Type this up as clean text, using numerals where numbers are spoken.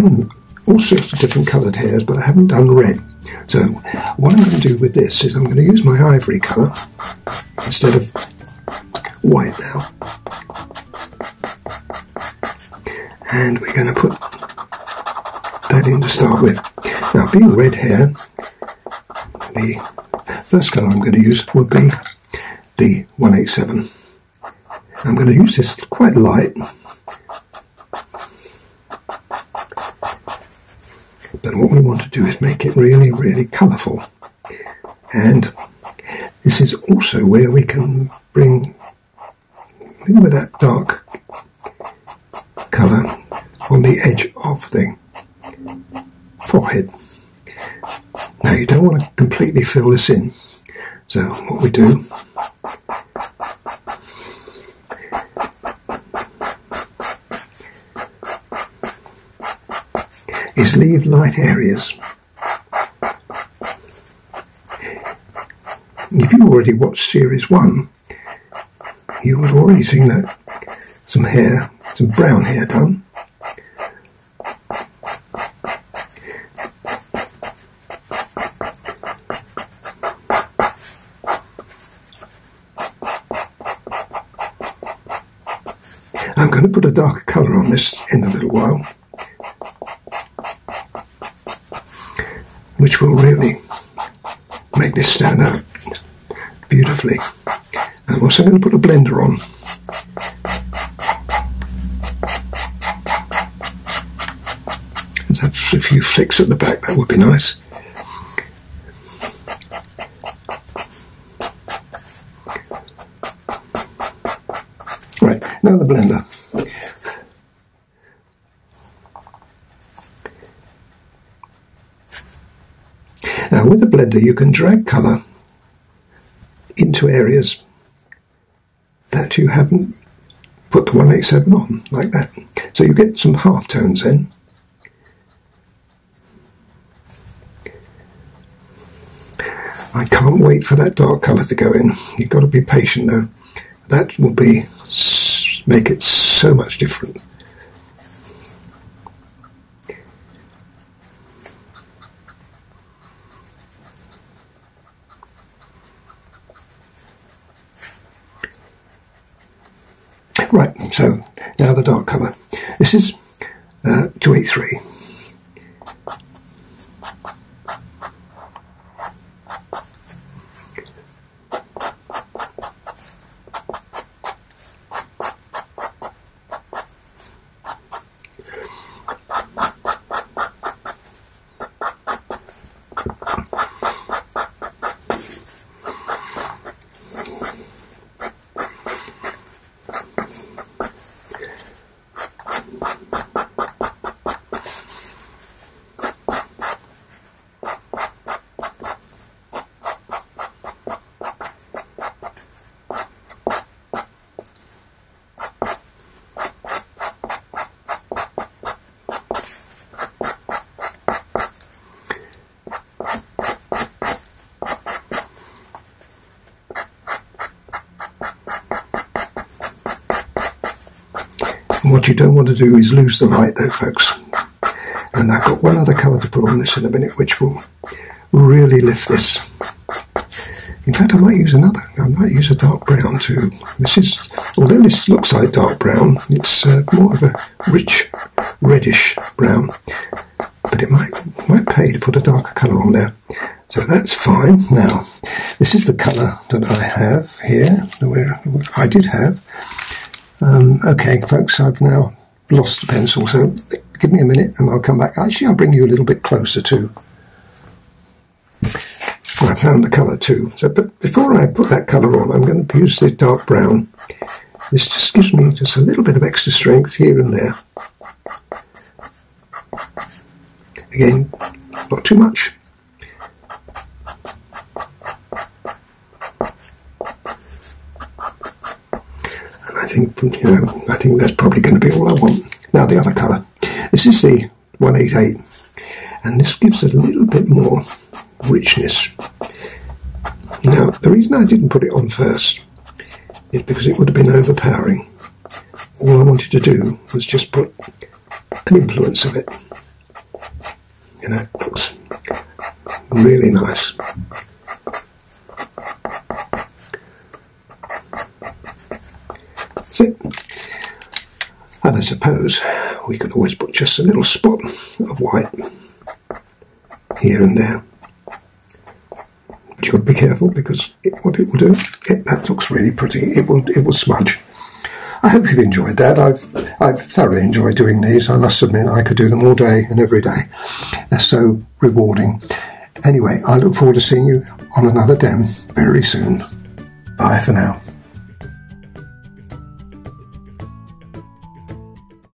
done all sorts of different coloured hairs, but I haven't done red. So what I'm going to do with this is I'm going to use my ivory colour instead of white now. And we're going to put that in to start with. Now, being red hair, the first colour I'm going to use will be the 187. I'm going to use this quite light, but what we want to do is make it really, really colourful. And this is also where we can bring a little bit of that dark colour on the edge of the forehead. Now, you don't want to completely fill this in, so what we do is leave light areas. If you already watched series 1, you would have already seen that some hair, some brown hair done. I'm going to put a darker colour on this in a little while, which will really make this stand out beautifully. I'm also going to put a blender on. Let's have a few flicks at the back, that would be nice. Right, now the blender. Now with the blender you can drag colour into areas that you haven't put the 187 on, like that. So you get some half tones then. I can't wait for that dark colour to go in. You've got to be patient though. That will make it so much different. Right, so now the dark colour. This is 283. What you don't want to do is lose the light though, folks. And I've got one other colour to put on this in a minute, which will really lift this. In fact, I might use another. I might use a dark brown too. This is, although this looks like dark brown, it's more of a rich reddish brown. But it might pay to put a darker colour on there. So that's fine. Now, this is the colour that I have here. Where I did have. Okay, folks, I've now lost the pencil, so give me a minute and I'll come back. Actually, I'll bring you a little bit closer too. I found the colour too. So, but before I put that colour on, I'm going to use the dark brown. This just gives me just a little bit of extra strength here and there. Again, not too much. I think that's probably going to be all I want. Now the other colour. This is the 188, and this gives a little bit more richness. Now the reason I didn't put it on first is because it would have been overpowering. All I wanted to do was just put an influence of it. You know, it looks really nice. That's it. And I suppose we could always put just a little spot of white here and there. But you've got to be careful, because what it will do, that looks really pretty. It will smudge. I hope you've enjoyed that. I've thoroughly enjoyed doing these. I must admit, I could do them all day and every day. They're so rewarding. Anyway, I look forward to seeing you on another dem very soon. Bye for now.